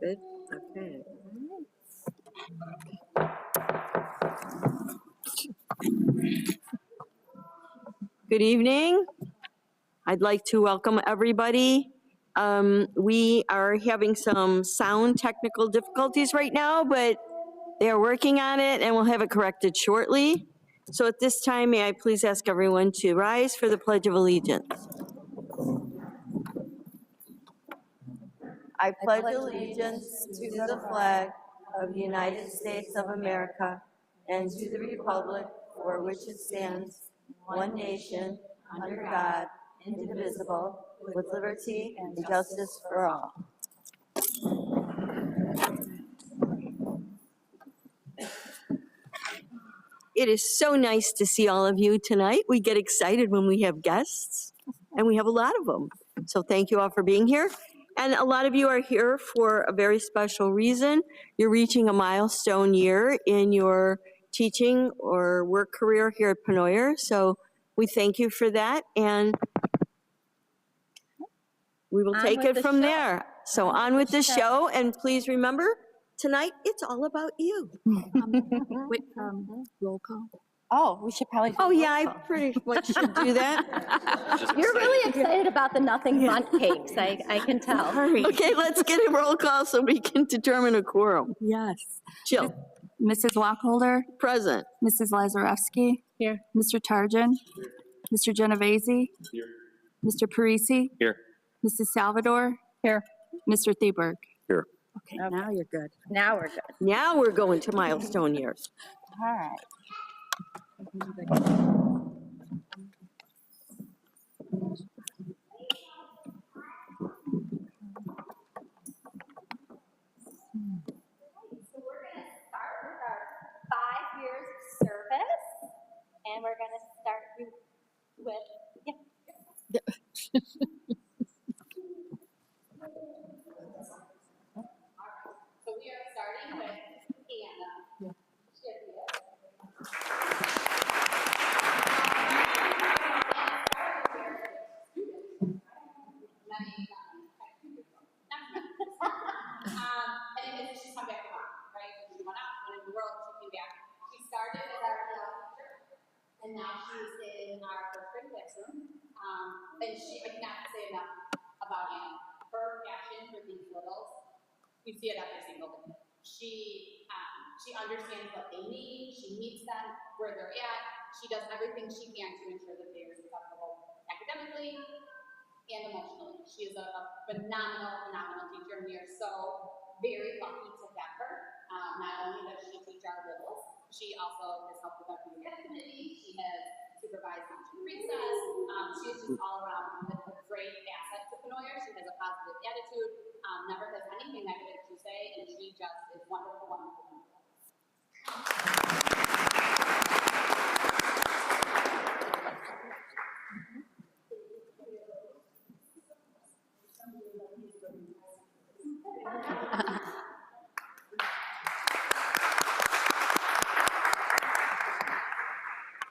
Good. Okay. Good evening. I'd like to welcome everybody. We are having some sound technical difficulties right now, but they are working on it and we'll have it corrected shortly. So at this time, may I please ask everyone to rise for the Pledge of Allegiance? I pledge allegiance to the flag of the United States of America and to the republic for which it stands, one nation, under God, indivisible, with liberty and justice for all. It is so nice to see all of you tonight. We get excited when we have guests, and we have a lot of them. So thank you all for being here. And a lot of you are here for a very special reason. You're reaching a milestone year in your teaching or work career here at Pennoyer. So we thank you for that, and we will take it from there. So on with the show, and please remember, tonight it's all about you. Wait, roll call. Oh, we should probably. Oh yeah, I pretty much should do that. You're really excited about the nothing bundt cakes, I can tell. Okay, let's get a roll call so we can determine a quorum. Yes. Jill. Mrs. Wacholder. Present. Mrs. Lazarevsky. Here. Mr. Tarjan. Mr. Genovese. Here. Mr. Parisi. Here. Mrs. Salvador. Here. Mr. Theberg. Here. Okay, now you're good. Now we're good. Now we're going to milestone years. All right. So we're going to start with our 5 years of service, and we're going to start with, So we are starting with Anna. And then she's come back around, right? She went out, went in the world, she came back. She started as our teacher, and now she's in our first grade classroom. And I cannot say enough about Anna. Her passion for these littles, you see it every single day. She understands what they need. She meets them where they're at. She does everything she can to ensure that they are successful academically and emotionally. She is a phenomenal teacher, and we are so very lucky to have her. Not only does she teach our littles, she also has helped with our community committee. She has supervised lunch and recess. She is just all around a great asset to Pennoyer. She has a positive attitude, never has anything negative to say, and she just is wonderful.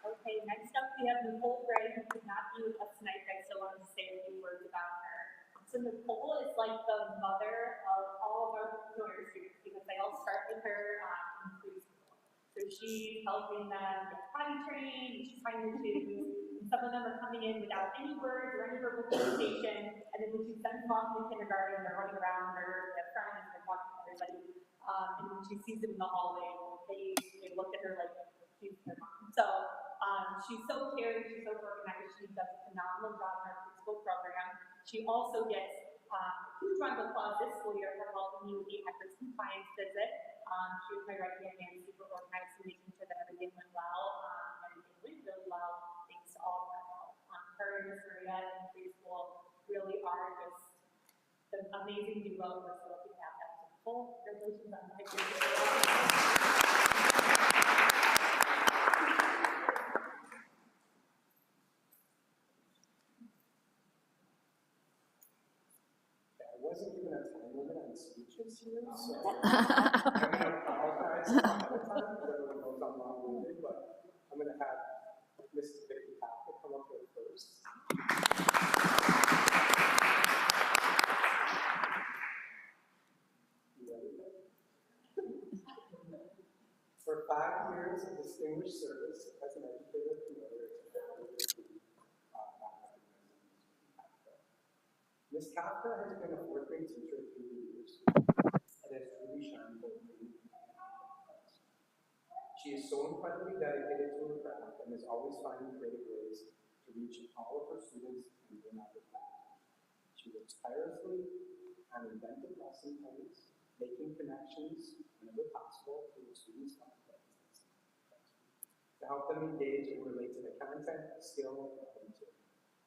Okay, next up we have Nicole Gray, who could not be with us tonight, but I still wanted to say a few words about her. So Nicole is like the mother of all of our Pennoyer students because they all start with her in preschool. So she's helping them get potty trained, she's finding the shoes, and some of them are coming in without any words or any verbal communication, and then when she sends them off to kindergarten, they're running around, they're friends, they're talking to everybody, and when she sees them in the hallway, they look at her like she's their mom. So she's so caring, she's so organized, she does a phenomenal job in our preschool program. She also gets a huge round of applause this school year for helping me with the Efforts Compliance visit. She was my right-hand man, super organized, and making sure that everything went well, and everything went really well, thanks to all of her help. Her and Miss Maria in preschool really are just the amazing duo. We're so lucky to have that. So full congratulations on my I wasn't given a time limit on speeches here, so I'm going to apologize ahead of time because everyone knows I'm long-winded, but I'm going to have Mrs. Vicky Packer come up here first. 5 years of distinguished service as an educator at Pennoyer, it's a honor to not recognize Ms. Kafka has been a 4th grade teacher through the years and has truly shined both in and out of class. She is so incredibly dedicated to her craft and is always finding creative ways to reach all of her students and win opportunities. She works tirelessly on inventive lesson plans, making connections whenever possible to her students' lives, to help them engage and relate to the content, skill, and material.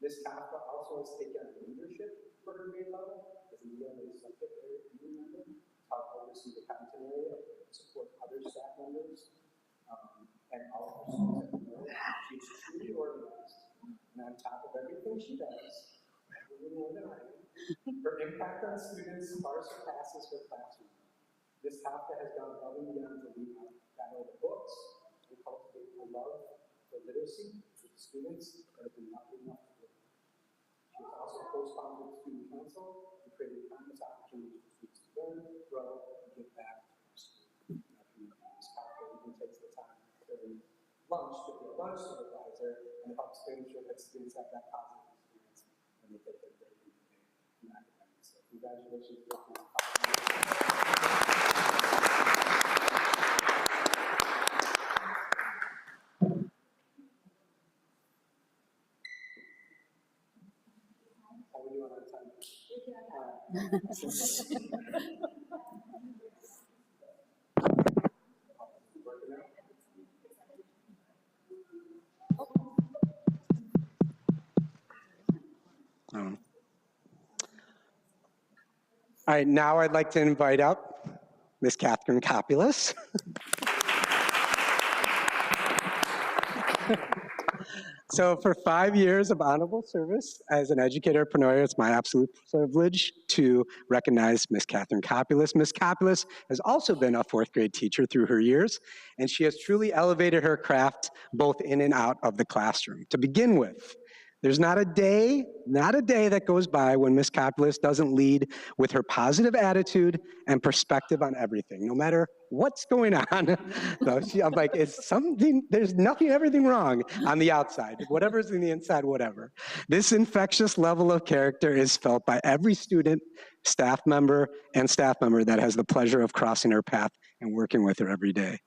Ms. Kafka also has taken on leadership for her grade level as an ELA subject area committee member to help oversee the content area, support other staff members, and all of her students at Pennoyer. She is truly organized, and on top of everything she does, a little more than I am, her impact on students far surpasses her classroom. Ms. Kafka has gone above and beyond to lead not only the books and cultivate a love for literacy with students that have been lucky enough to work. She has also co-sponsored student council and created countless opportunities for students to learn, grow, and give back to our school and our community. Ms. Kafka even takes the time during lunch to be a lunch supervisor and helps to ensure that students have that positive experience when they take their break in the day from academics. So congratulations to Ms. Kafka. How are you on our time? Working out? All right, now I'd like to invite up Ms. Catherine Copulus. So for 5 years of honorable service as an educator at Pennoyer, it's my absolute privilege to recognize Ms. Catherine Copulus. Ms. Copulus has also been a 4th grade teacher through her years, and she has truly elevated her craft both in and out of the classroom. To begin with, there's not a day that goes by when Ms. Copulus doesn't lead with her positive attitude and perspective on everything, no matter what's going on. So I'm like, there's everything wrong on the outside. Whatever's in the inside, whatever. This infectious level of character is felt by every student, staff member that has the pleasure of crossing her path and working with her every day.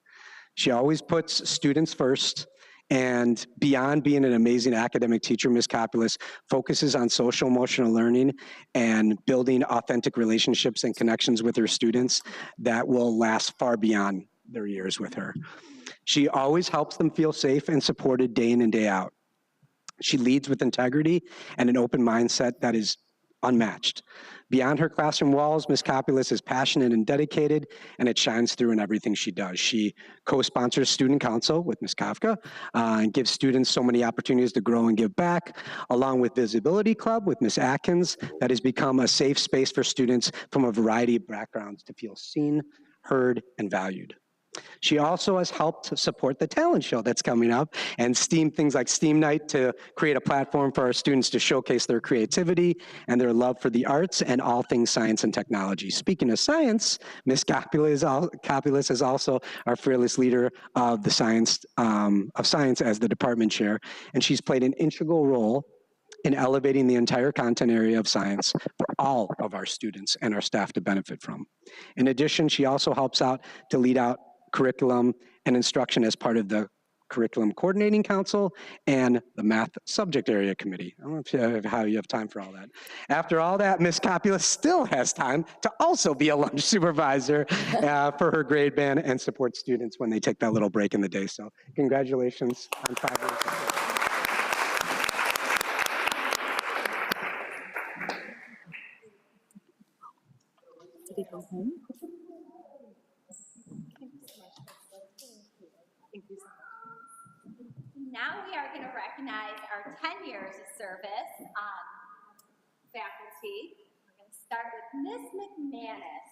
She always puts students first. And beyond being an amazing academic teacher, Ms. Copulus focuses on social emotional learning and building authentic relationships and connections with her students that will last far beyond their years with her. She always helps them feel safe and supported day in and day out. She leads with integrity and an open mindset that is unmatched. Beyond her classroom walls, Ms. Copulus is passionate and dedicated, and it shines through in everything she does. She co-sponsors Student Council with Ms. Kafka and gives students so many opportunities to grow and give back, along with Visibility Club with Ms. Atkins, that has become a safe space for students from a variety of backgrounds to feel seen, heard, and valued. She also has helped to support the talent show that's coming up and things like STEAM Night to create a platform for our students to showcase their creativity and their love for the arts and all things science and technology. Speaking of science, Ms. Copulus is also our fearless leader of the science as the department chair, and she's played an integral role in elevating the entire content area of science for all of our students and our staff to benefit from. In addition, she also helps out to lead out curriculum and instruction as part of the Curriculum Coordinating Council and the Math Subject Area Committee. I don't know how you have time for all that. After all that, Ms. Copulus still has time to also be a lunch supervisor for her grade band and support students when they take that little break in the day. So congratulations on 5 years. Did he go home? Now we are going to recognize our 10 years of service faculty. We're going to start with Miss McManus.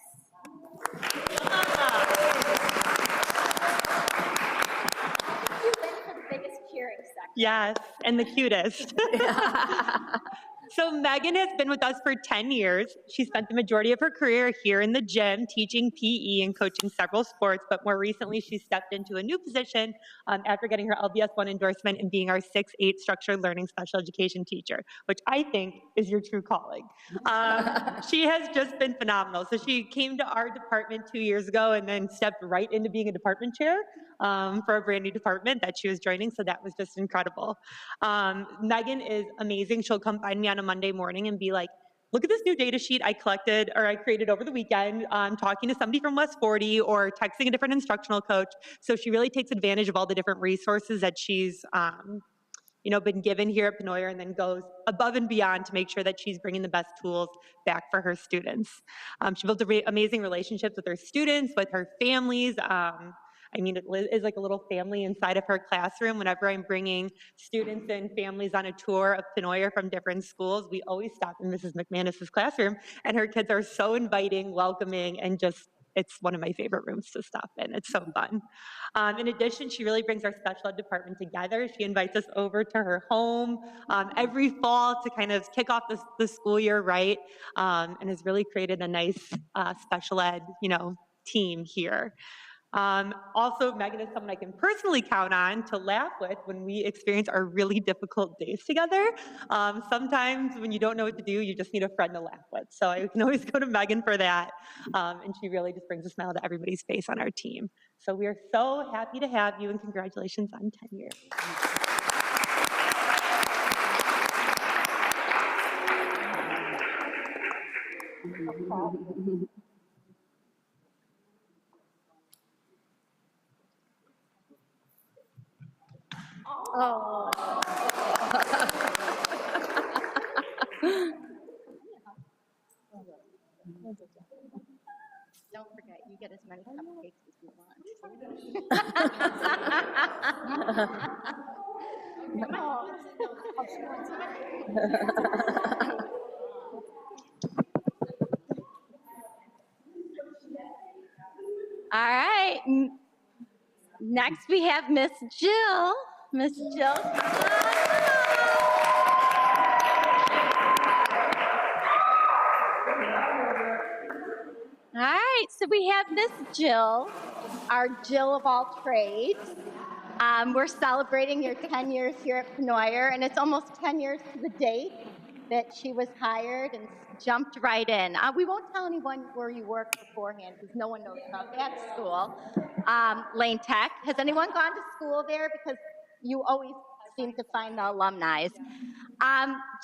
You win for the biggest cheering section. Yes, and the cutest. So Megan has been with us for 10 years. She spent the majority of her career here in the gym teaching PE and coaching several sports, but more recently she stepped into a new position after getting her LBS-1 endorsement and being our 6-8 structured learning special education teacher, which I think is your true calling. She has just been phenomenal. So she came to our department 2 years ago and then stepped right into being a department chair for a brand new department that she was joining, so that was just incredible. Megan is amazing. She'll come find me on a Monday morning and be like, look at this new data sheet I collected or I created over the weekend. I'm talking to somebody from West 40 or texting a different instructional coach. So she really takes advantage of all the different resources that she's been given here at Pennoyer, and then goes above and beyond to make sure that she's bringing the best tools back for her students. She built amazing relationships with her students, with her families. It is like a little family inside of her classroom. Whenever I'm bringing students and families on a tour of Pennoyer from different schools, we always stop in Mrs. McManus's classroom, and her kids are so inviting, welcoming, and just, it's one of my favorite rooms to stop in. It's so fun. In addition, she really brings our special ed department together. She invites us over to her home every fall to kind of kick off the school year right, and has really created a nice special ed, team here. Also, Megan is someone I can personally count on to laugh with when we experience our really difficult days together. Sometimes when you don't know what to do, you just need a friend to laugh with. So I can always go to Megan for that. And she really just brings a smile to everybody's face on our team. So we are so happy to have you, and congratulations on 10 years. Oh. Don't forget, you get as many cupcakes as you want. All right. Next we have Miss Jill. Miss Jill. All right, so we have Miss Jill, our Jill of all trades. We're celebrating your 10 years here at Pennoyer, and it's almost 10 years to the date that she was hired and jumped right in. We won't tell anyone where you worked beforehand because no one knows about that school. Lane Tech. Has anyone gone to school there? Because you always seem to find the alumni.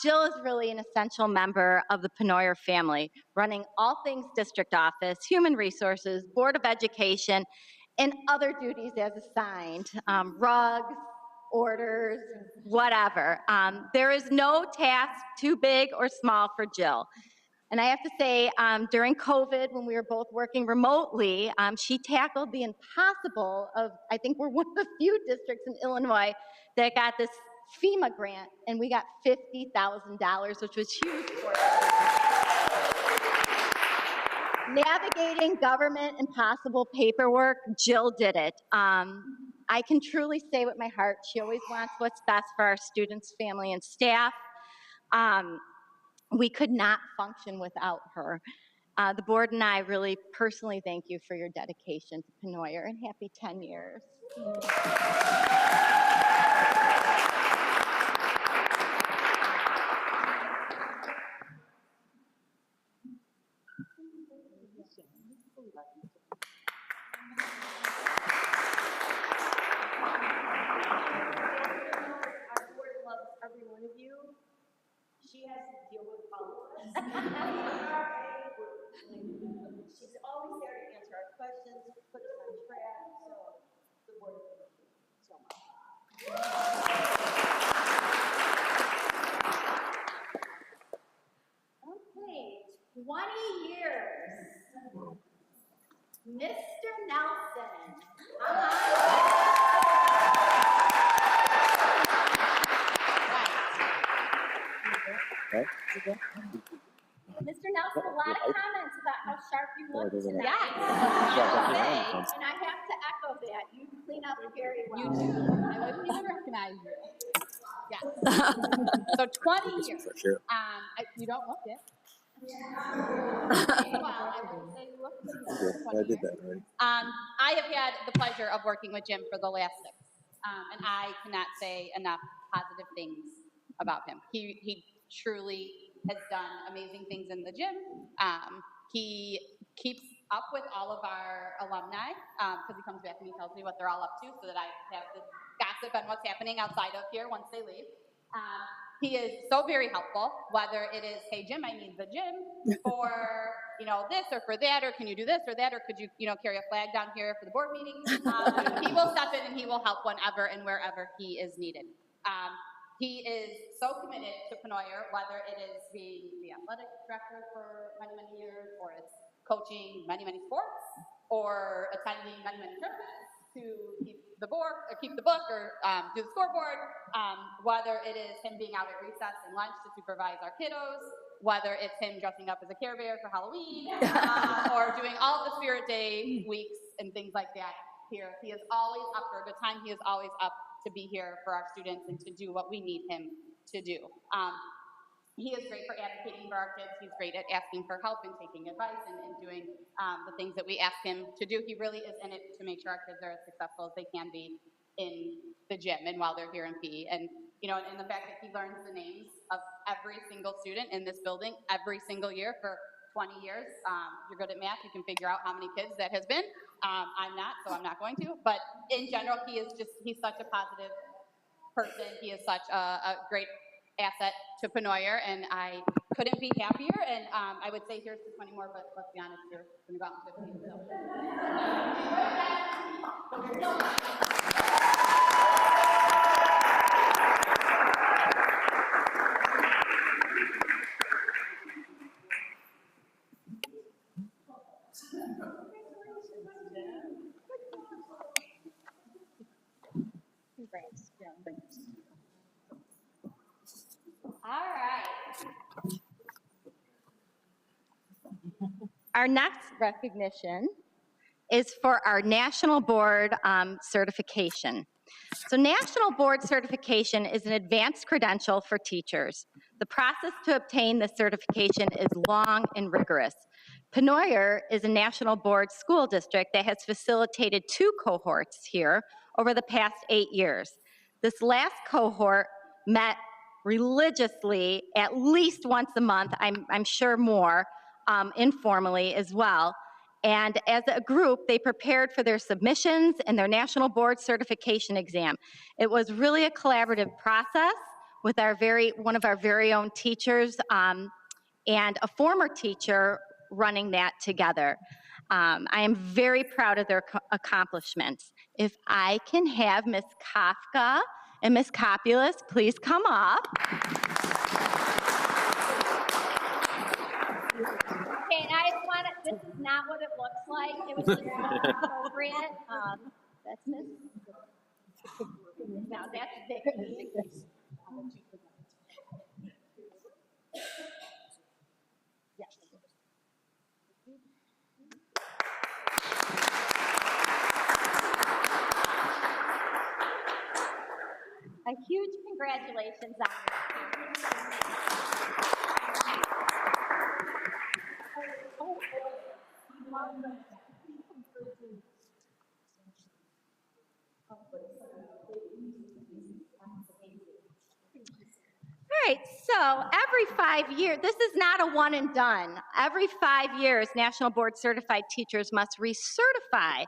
Jill is really an essential member of the Pennoyer family, running all things district office, human resources, Board of Education, and other duties as assigned, rugs, orders, whatever. There is no task too big or small for Jill. And I have to say, during COVID, when we were both working remotely, she tackled the impossible of, I think we're one of the few districts in Illinois that got this FEMA grant, and we got $50,000, which was huge for us. Navigating government impossible paperwork, Jill did it. I can truly say with my heart, she always wants what's best for our students, family, and staff. We could not function without her. The board and I really personally thank you for your dedication to Pennoyer, and happy 10 years. Every one of you, she has to deal with all of us. She's always there to answer our questions, put us on track, so the board thank you so much. Okay, 20 years. Mr. Nelson. Mr. Nelson, a lot of comments about how sharp you look tonight. Yes. And I have to echo that. You clean up very well. You do. I wouldn't even recognize you. Yes. So 20 years. For sure. You don't look it. Okay, well, I won't say you look it. I did that already. I have had the pleasure of working with Jim for the last 6, and I cannot say enough positive things about him. He truly has done amazing things in the gym. He keeps up with all of our alumni because he comes back and he tells me what they're all up to so that I have the gossip on what's happening outside of here once they leave. He is so very helpful, whether it is, hey, Jim, I need the gym for, this or for that, or can you do this or that, or could you, carry a flag down here for the board meeting? He will step in and he will help whenever and wherever he is needed. He is so committed to Pennoyer, whether it is being the athletic director for many, many years, or it's coaching many, many sports, or attending many, many tournaments to keep the book, or do the scoreboard, whether it is him being out at recess and lunch to supervise our kiddos, whether it's him dressing up as a Care Bear for Halloween, or doing all of the Spirit Day weeks and things like that here. He is always up for a good time. He is always up to be here for our students and to do what we need him to do. He is great for advocating for our kids. He's great at asking for help and taking advice and doing the things that we ask him to do. He really is in it to make sure our kids are as successful as they can be in the gym and while they're here in PE. And, and the fact that he learns the names of every single student in this building every single year for 20 years. You're good at math. You can figure out how many kids that has been. I'm not, so I'm not going to. But in general, he's such a positive person. He is such a great asset to Pennoyer, and I couldn't be happier. And I would say here's to 20 more, but let's be honest, you're going to go out in 15. Congrats. Yeah, thanks. All right. Our next recognition is for our National Board certification. So National Board certification is an advanced credential for teachers. The process to obtain this certification is long and rigorous. Pennoyer is a National Board school district that has facilitated 2 cohorts here over the past 8 years. This last cohort met religiously at least once a month, I'm sure more, informally as well. And as a group, they prepared for their submissions and their National Board certification exam. It was really a collaborative process with one of our very own teachers and a former teacher running that together. I am very proud of their accomplishments. If I can have Ms. Kafka and Ms. Copulus please come up. Okay, and I just want to, this is not what it looks like. It was just appropriate. That's Miss. Now that's Vicky. Yes. A huge congratulations on this. All right, so every 5 years, this is not a one and done. Every 5 years, National Board Certified teachers must recertify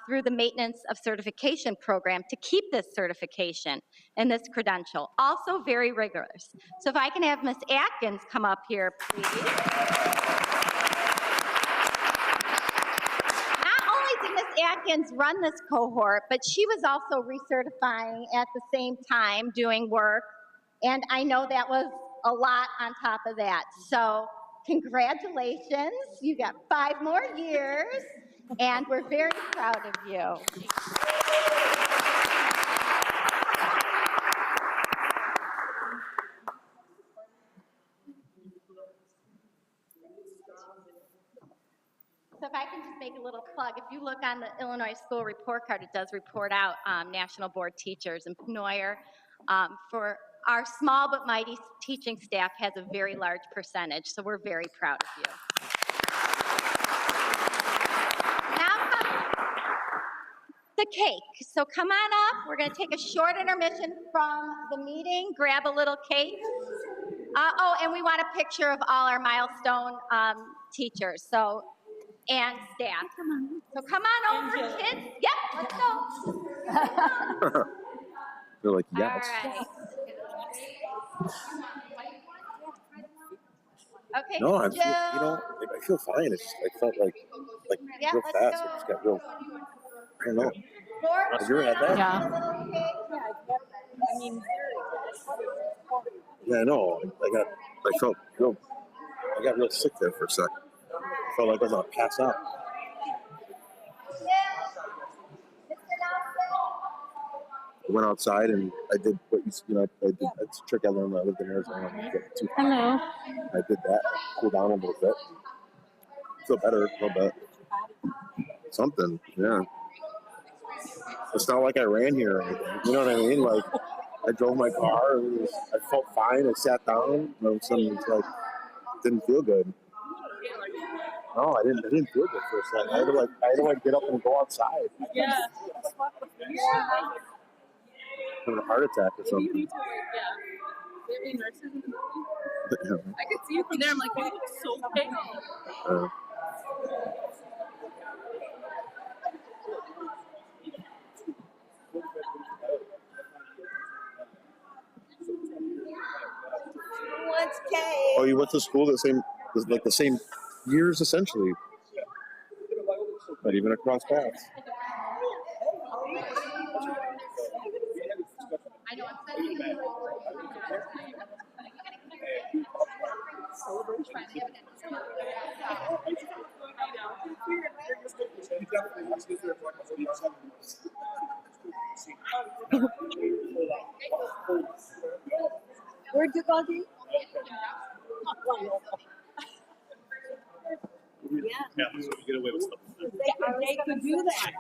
through the Maintenance of Certification program to keep this certification and this credential. Also very rigorous. So if I can have Ms. Atkins come up here, please. Not only did Ms. Atkins run this cohort, but she was also recertifying at the same time, doing work. And I know that was a lot on top of that. So congratulations, you got 5 more years, and we're very proud of you. So if I can just make a little plug, if you look on the Illinois School Report Card, it does report out National Board teachers and Pennoyer for our small but mighty teaching staff has a very large percentage, so we're very proud of you. Now comes the cake. So come on up. We're going to take a short intermission from the meeting, grab a little cake. Oh, and we want a picture of all our milestone teachers and staff. So come on over, kids. Yep, let's go. They're like, All yes. right. Okay, No, I Jill. feel, like, I feel fine. It's just, I felt like Yeah, real let's fast. go. It just got real, I don't know. Four, Have you ever had that? Yeah. Yeah, I know. I got real sick there for a sec. I felt like I was going to pass out. I went outside and I did what it's a trick I learned when I lived in Arizona. Hello. I did that. I cooled down a little bit. Feel better a little bit. Something, yeah. It's not like I ran here or anything. You know what I mean? Like, I drove my car. I felt fine. I sat down. And something like didn't feel good. No, I didn't feel good for a second. I had to get up and go outside. Yeah. Having a heart attack or something. Yeah. Maybe nurses in the building. I could see you from there. I'm like, you look so pale. Oh, you went to school the same years essentially, not even across paths. Where'd you go, Dee? Yeah, so you get away with stuff. They could do that.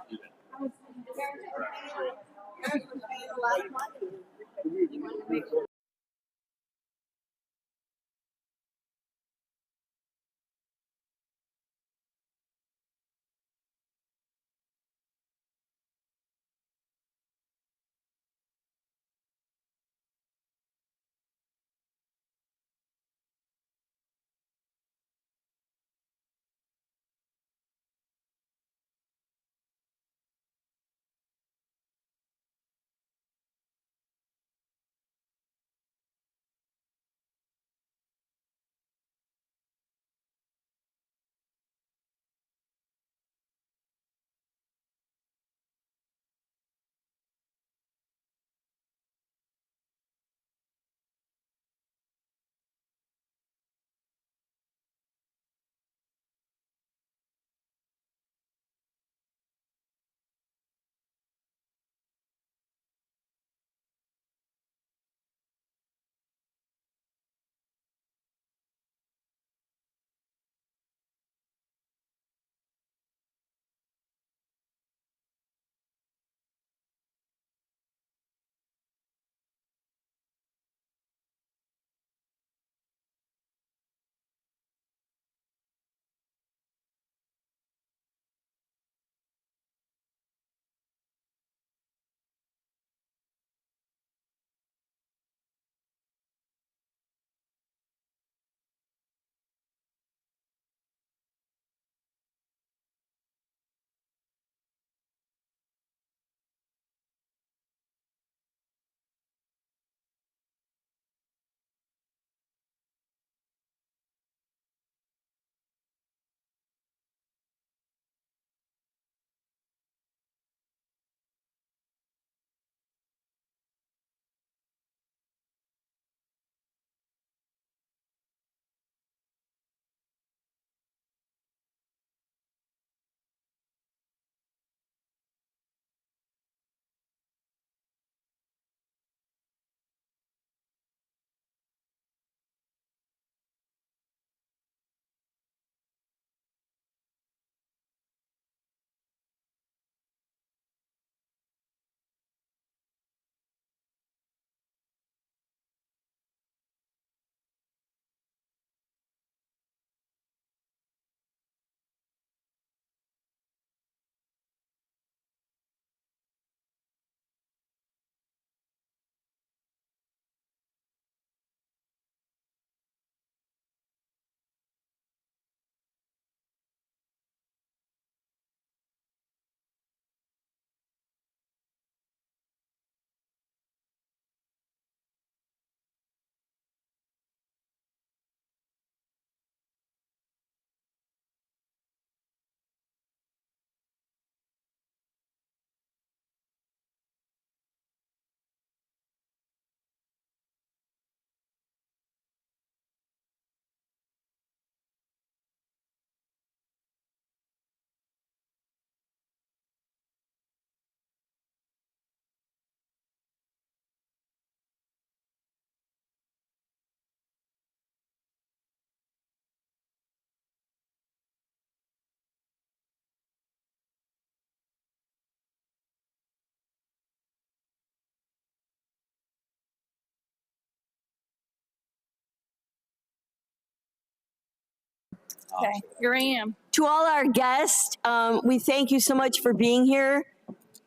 Okay, here I am. To all our guests, we thank you so much for being here.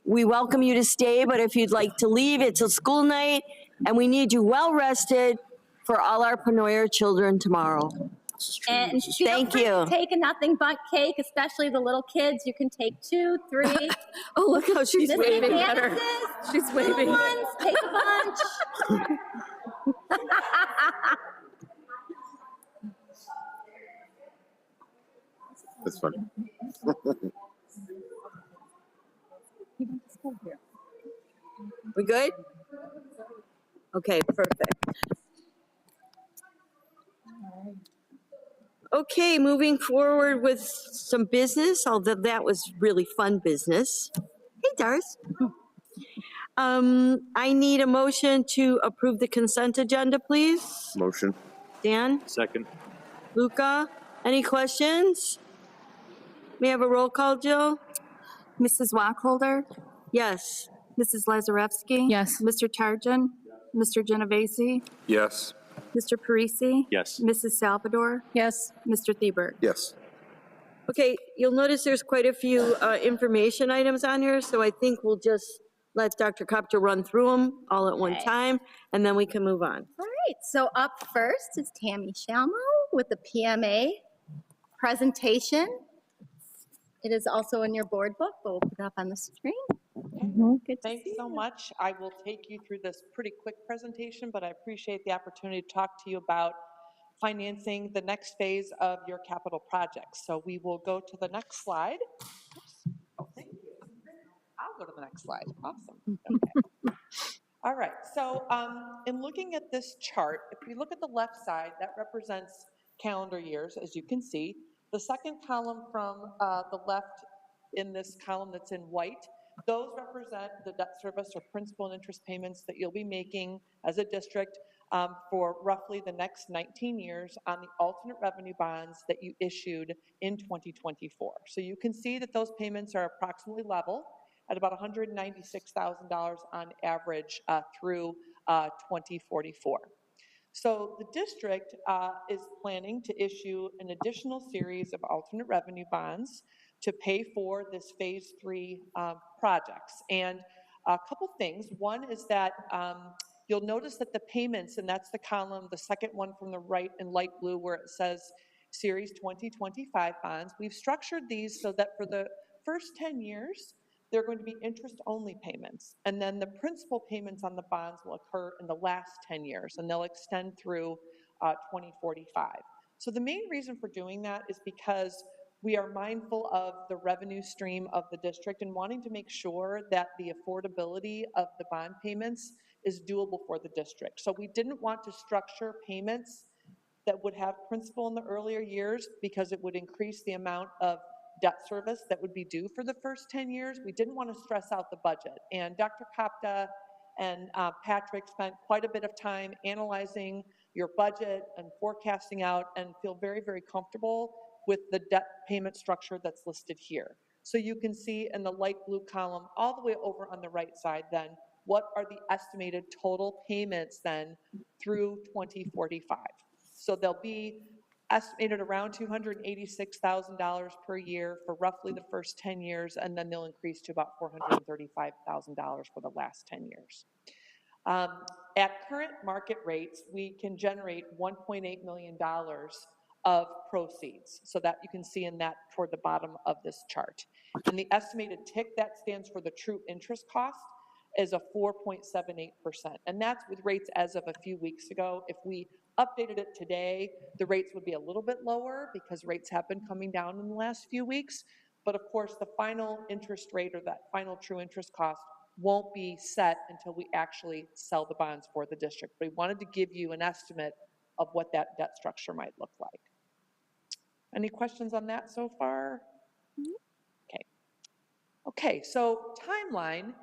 We welcome you to stay, but if you'd like to leave, it's a school night, and we need you well rested for all our Pennoyer children tomorrow. And feel Thank free you. to take a nothing but cake, especially the little kids. You can take 2, 3. Oh, look how she's Mrs. waving. Candace's, She's little waving. ones, take a bunch. That's funny. We good? Okay, perfect. Okay, moving forward with some business, although that was really fun business. Hey, Darce. I need a motion to approve the consent agenda, please. Motion. Dan, Second. Luca, any questions? May I have a roll call, Jill? Mrs. Wacholder? Yes. Mrs. Lazarevsky? Yes. Mr. Tarjan? Mr. Genovese? Yes. Mr. Parisi? Yes. Mrs. Salvador? Yes. Mr. Thieberg? Yes. Okay, you'll notice there's quite a few information items on here, so I think we'll just let Dr. Copter run through them all at one Okay. time, and then we can move on. All right, so up first is Tammy Shalmo with the PMA presentation. It is also in your board book, but we'll put it up on the screen. Good to Thanks see so you. much. I will take you through this pretty quick presentation, but I appreciate the opportunity to talk to you about financing the next phase of your capital projects. So we will go to the next slide. Oops. Oh, thank you. I'll go to the next slide. Awesome. Okay. All right. So in looking at this chart, if we look at the left side, that represents calendar years, as you can see. The second column from the left in this column that's in white, those represent the debt service or principal and interest payments that you'll be making as a district for roughly the next 19 years on the alternate revenue bonds that you issued in 2024. So you can see that those payments are approximately level at about $196,000 on average through 2044. So the district is planning to issue an additional series of alternate revenue bonds to pay for this phase 3 projects. And a couple things. One is that you'll notice that the payments, and that's the column, the second one from the right in light blue where it says Series 2025 bonds, we've structured these so that for the first 10 years, they're going to be interest-only payments. And then the principal payments on the bonds will occur in the last 10 years, and they'll extend through 2045. So the main reason for doing that is because we are mindful of the revenue stream of the district and wanting to make sure that the affordability of the bond payments is doable for the district. So we didn't want to structure payments that would have principal in the earlier years because it would increase the amount of debt service that would be due for the first 10 years. We didn't want to stress out the budget. And Dr. Kopta and Patrick spent quite a bit of time analyzing your budget and forecasting out and feel very, very comfortable with the debt payment structure that's listed here. So you can see in the light blue column all the way over on the right side then, what are the estimated total payments then through 2045. So they'll be estimated around $286,000 per year for roughly the first 10 years, and then they'll increase to about $435,000 for the last 10 years. At current market rates, we can generate $1.8 million of proceeds, so that you can see in that toward the bottom of this chart. And the estimated TIC, that stands for the true interest cost, is a 4.78%. And that's with rates as of a few weeks ago. If we updated it today, the rates would be a little bit lower because rates have been coming down in the last few weeks. But of course, the final interest rate or that final true interest cost won't be set until we actually sell the bonds for the district. But we wanted to give you an estimate of what that debt structure might look like. Any questions on that so far? Okay. Okay, so timeline.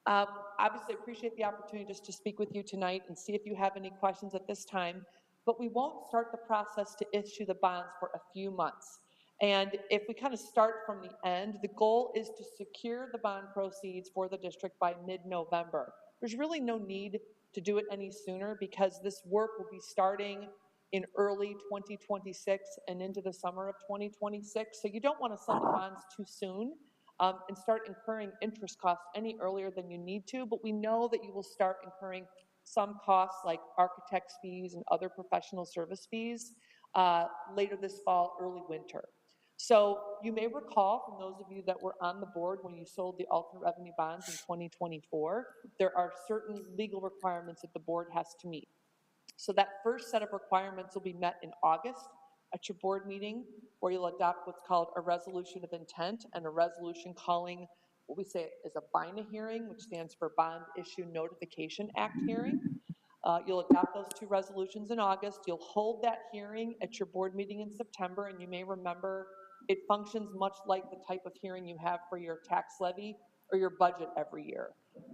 Obviously, appreciate the opportunity just to speak with you tonight and see if you have any questions at this time, but we won't start the process to issue the bonds for a few months. And if we kind of start from the end, the goal is to secure the bond proceeds for the district by mid-November. There's really no need to do it any sooner because this work will be starting in early 2026 and into the summer of 2026. So you don't want to sell the bonds too soon and start incurring interest costs any earlier than you need to, but we know that you will start incurring some costs like architect's fees and other professional service fees later this fall, early winter. So you may recall from those of you that were on the board when you sold the alternate revenue bonds in 2024, there are certain legal requirements that the board has to meet. So that first set of requirements will be met in August at your board meeting, where you'll adopt what's called a resolution of intent and a resolution calling what we say is a BINA hearing, which stands for Bond Issue Notification Act hearing. You'll adopt those two resolutions in August. You'll hold that hearing at your board meeting in September, and you may remember it functions much like the type of hearing you have for your tax levy or your budget every year.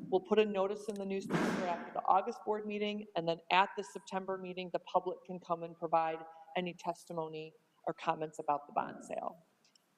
We'll put a notice in the newspaper after the August board meeting, and then at the September meeting, the public can come and provide any testimony or comments about the bond sale.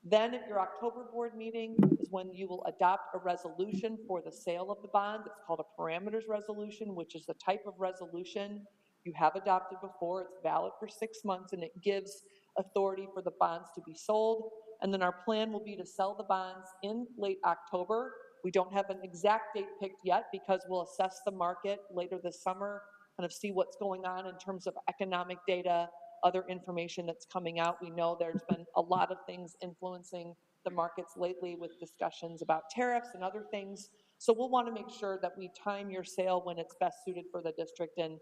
Then at your October board meeting is when you will adopt a resolution for the sale of the bond. It's called a parameters resolution, which is the type of resolution you have adopted before. It's valid for 6 months, and it gives authority for the bonds to be sold. And then our plan will be to sell the bonds in late October. We don't have an exact date picked yet because we'll assess the market later this summer, kind of see what's going on in terms of economic data, other information that's coming out. We know there's been a lot of things influencing the markets lately with discussions about tariffs and other things. So we'll want to make sure that we time your sale when it's best suited for the district and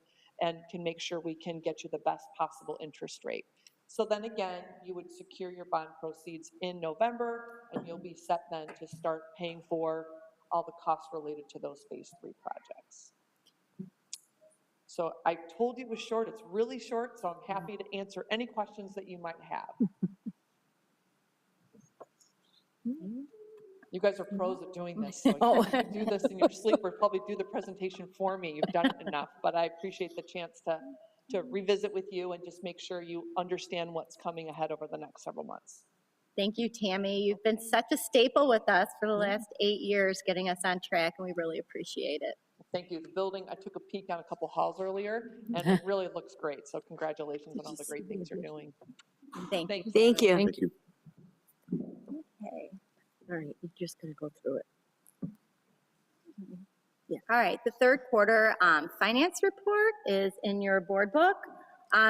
can make sure we can get you the best possible interest rate. So then again, you would secure your bond proceeds in November, and you'll be set then to start paying for all the costs related to those phase 3 projects. So I told you it was short. It's really short, so I'm happy to answer any questions that you might have. You guys are pros at doing this, so you can do this in your sleep or probably do the presentation for me. You've done it enough, but I appreciate the chance to revisit with you and just make sure you understand what's coming ahead over the next several months. Thank you, Tammy. You've been such a staple with us for the last 8 years, getting us on track, and we really appreciate it. Thank you. The building, I took a peek down a couple halls earlier, and it really looks great. So congratulations on all the great things you're doing. Thank you. Thank you. Thank you. Okay. All right, you're just going to go through it. All right, the third quarter finance report is in your board book.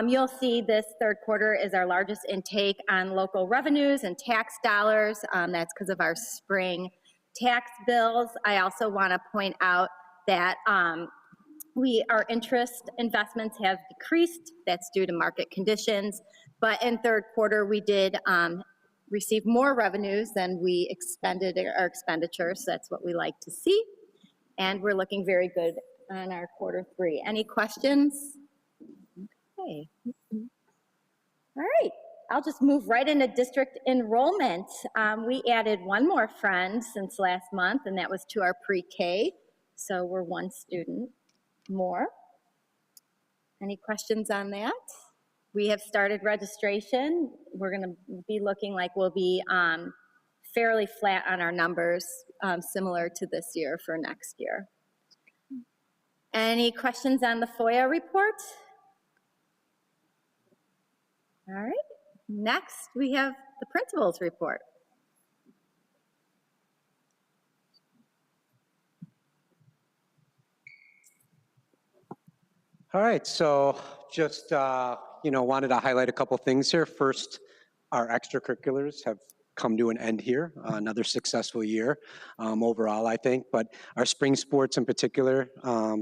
You'll see this third quarter is our largest intake on local revenues and tax dollars. That's because of our spring tax bills. I also want to point out that our interest investments have decreased. That's due to market conditions. But in third quarter, we did receive more revenues than we expended our expenditures. So that's what we like to see. And we're looking very good on our quarter 3. Any questions? Okay. All right. I'll just move right into district enrollment. We added one more friend since last month, and that was to our pre-K. So we're one student more. Any questions on that? We have started registration. We're going to be looking like we'll be fairly flat on our numbers, similar to this year for next year. Any questions on the FOIA report? All right. Next, we have the principal's report. All right, so just, wanted to highlight a couple things here. First, our extracurriculars have come to an end here, another successful year overall, I think, but our spring sports in particular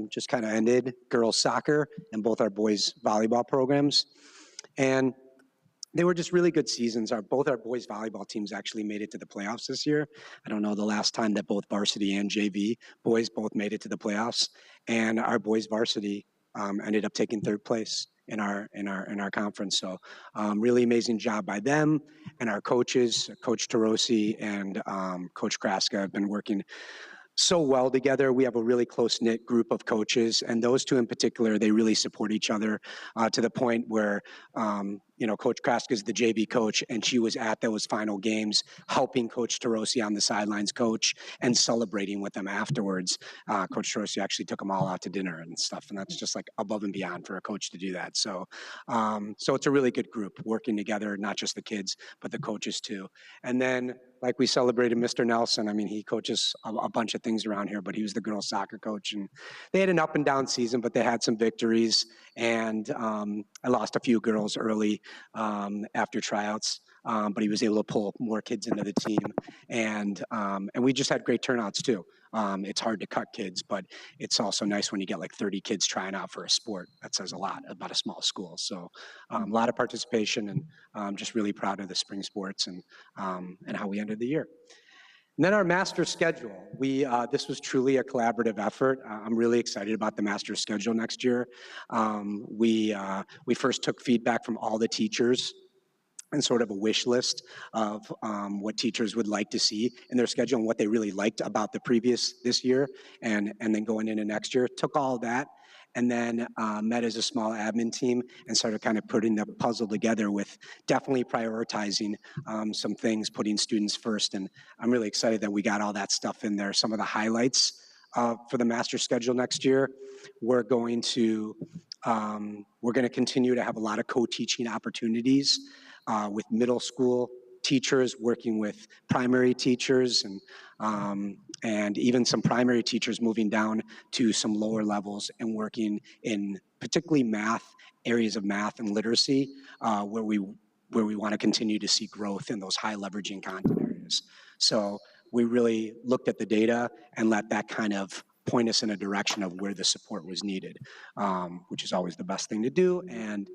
just kind of ended, girls soccer and both our boys volleyball programs. And they were just really good seasons. Both our boys volleyball teams actually made it to the playoffs this year. I don't know the last time that both varsity and JV boys both made it to the playoffs, and our boys varsity ended up taking third place in our conference. So really amazing job by them and our coaches, Coach Tarosi and Coach Kraska have been working so well together. We have a really close-knit group of coaches, and those two in particular, they really support each other to the point where, Coach Kraska is the JV coach, and she was at those final games helping Coach Tarosi on the sidelines coach and celebrating with them afterwards. Coach Tarosi actually took them all out to dinner and stuff, and that's just like above and beyond for a coach to do that. So it's a really good group working together, not just the kids, but the coaches too. And then, like we celebrated Mr. Nelson. I mean, he coaches a bunch of things around here, but he was the girls' soccer coach. And they had an up and down season, but they had some victories. And I lost a few girls early after tryouts, but he was able to pull more kids into the team. And we just had great turnouts too. It's hard to cut kids, but it's also nice when you get like 30 kids trying out for a sport. That says a lot about a small school. So a lot of participation, and I'm just really proud of the spring sports and how we ended the year. And then our master schedule. This was truly a collaborative effort. I'm really excited about the master schedule next year. We first took feedback from all the teachers and sort of a wish list of what teachers would like to see in their schedule and what they really liked about this year, and then going into next year. Took all of that and then met as a small admin team and started kind of putting the puzzle together with definitely prioritizing some things, putting students first. And I'm really excited that we got all that stuff in there. Some of the highlights for the master schedule next year, we're going to continue to have a lot of co-teaching opportunities with middle school teachers, working with primary teachers, and even some primary teachers moving down to some lower levels and working in particularly math, areas of math and literacy, where we want to continue to see growth in those high leveraging content areas. So we really looked at the data and let that kind of point us in a direction of where the support was needed, which is always the best thing to do. And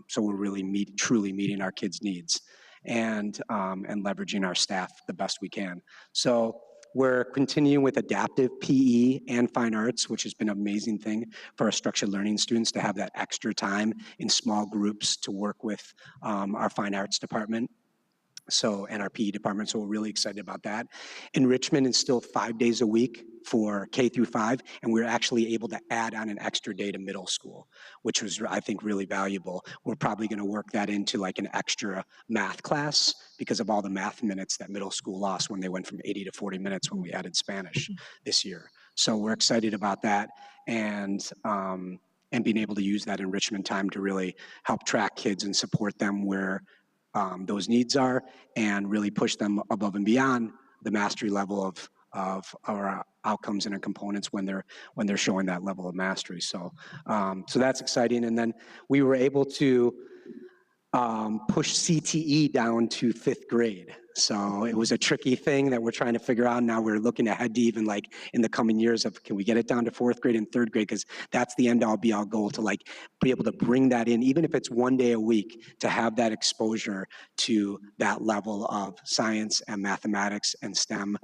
so we're really truly meeting our kids' needs and leveraging our staff the best we can. So we're continuing with adaptive PE and fine arts, which has been an amazing thing for our structured learning students to have that extra time in small groups to work with our fine arts department. And our PE department, so we're really excited about that. Enrichment is still 5 days a week for K through 5, and we're actually able to add on an extra day to middle school, which was, I think, really valuable. We're probably gonna work that into like an extra math class because of all the math minutes that middle school lost when they went from 80 to 40 minutes when we added Spanish this year. So we're excited about that, and being able to use that enrichment time to really help track kids and support them where those needs are, and really push them above and beyond the mastery level of our outcomes and our components when they're showing that level of mastery. So that's exciting. And then we were able to push CTE down to 5th grade. So it was a tricky thing that we're trying to figure out. Now we're looking ahead to even like in the coming years of, can we get it down to 4th grade and 3rd grade? Because that's the end all be all goal, to like be able to bring that in, even if it's 1 day a week, to have that exposure to that level of science and mathematics and STEM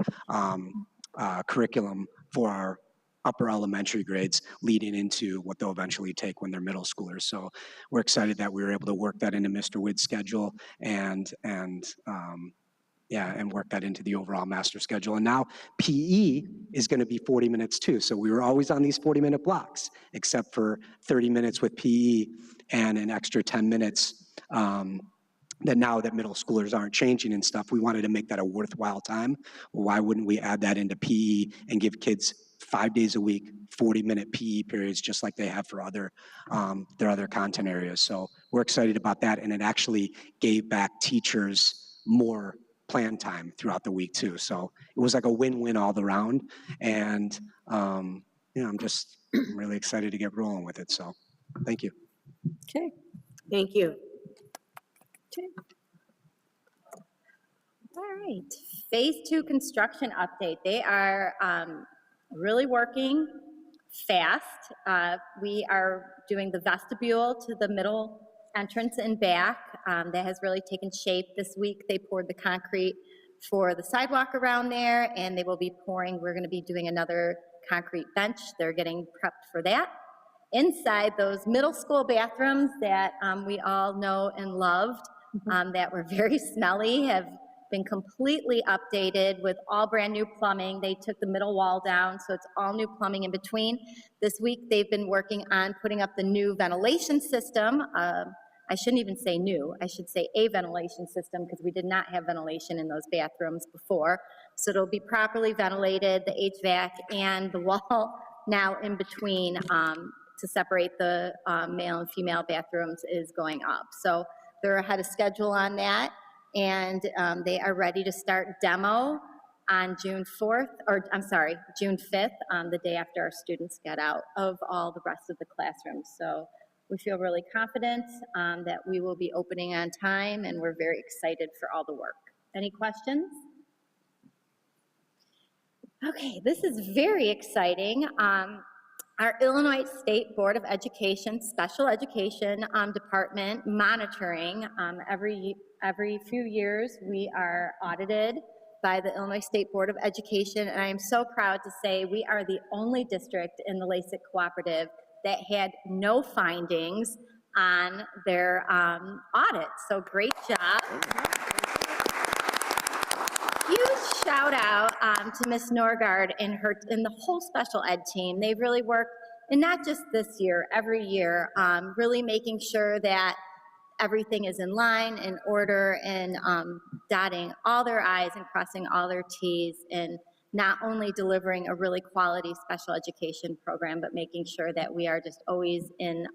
curriculum for our upper elementary grades leading into what they'll eventually take when they're middle schoolers. So we're excited that we were able to work that into Mr. Wood's schedule and work that into the overall master schedule. And now PE is going to be 40 minutes too. So we were always on these 40-minute blocks, except for 30 minutes with PE and an extra 10 minutes that now that middle schoolers aren't changing and stuff, we wanted to make that a worthwhile time. Well, why wouldn't we add that into PE and give kids 5 days a week, 40-minute PE periods, just like they have for their other content areas. So we're excited about that. And it actually gave back teachers more plan time throughout the week too. So it was like a win-win all around. And I'm really excited to get rolling with it. So thank you. Okay, thank you. Okay. All right, phase 2 construction update. They are really working fast. We are doing the vestibule to the middle entrance and back. That has really taken shape this week. They poured the concrete for the sidewalk around there, and they will be pouring, we're gonna be doing another concrete bench. They're getting prepped for that. Inside those middle school bathrooms that we all know and loved, that were very smelly, have been completely updated with all brand-new plumbing. They took the middle wall down, so it's all new plumbing in between. This week, they've been working on putting up the new ventilation system. I shouldn't even say new, I should say a ventilation system, because we did not have ventilation in those bathrooms before. So it'll be properly ventilated, the HVAC and the wall now in between to separate the male and female bathrooms is going up. So they're ahead of schedule on that, and they are ready to start demo on June 4th, or I'm sorry, June 5th, the day after our students get out of all the rest of the classrooms. So we feel really confident that we will be opening on time, and we're very excited for all the work. Any questions? Okay, this is very exciting. Our Illinois State Board of Education Special Education Department monitoring, every few years we are audited by the Illinois State Board of Education, and I am so proud to say we are the only district in the LASIK Cooperative that had no findings on their audit. So great job. Huge shout out to Ms. Norgard and the whole special ed team. They've really worked, and not just this year, every year, really making sure that everything is in line, in order, and dotting all their I's and crossing all their T's, and not only delivering a really quality special education program, but making sure that we are just always in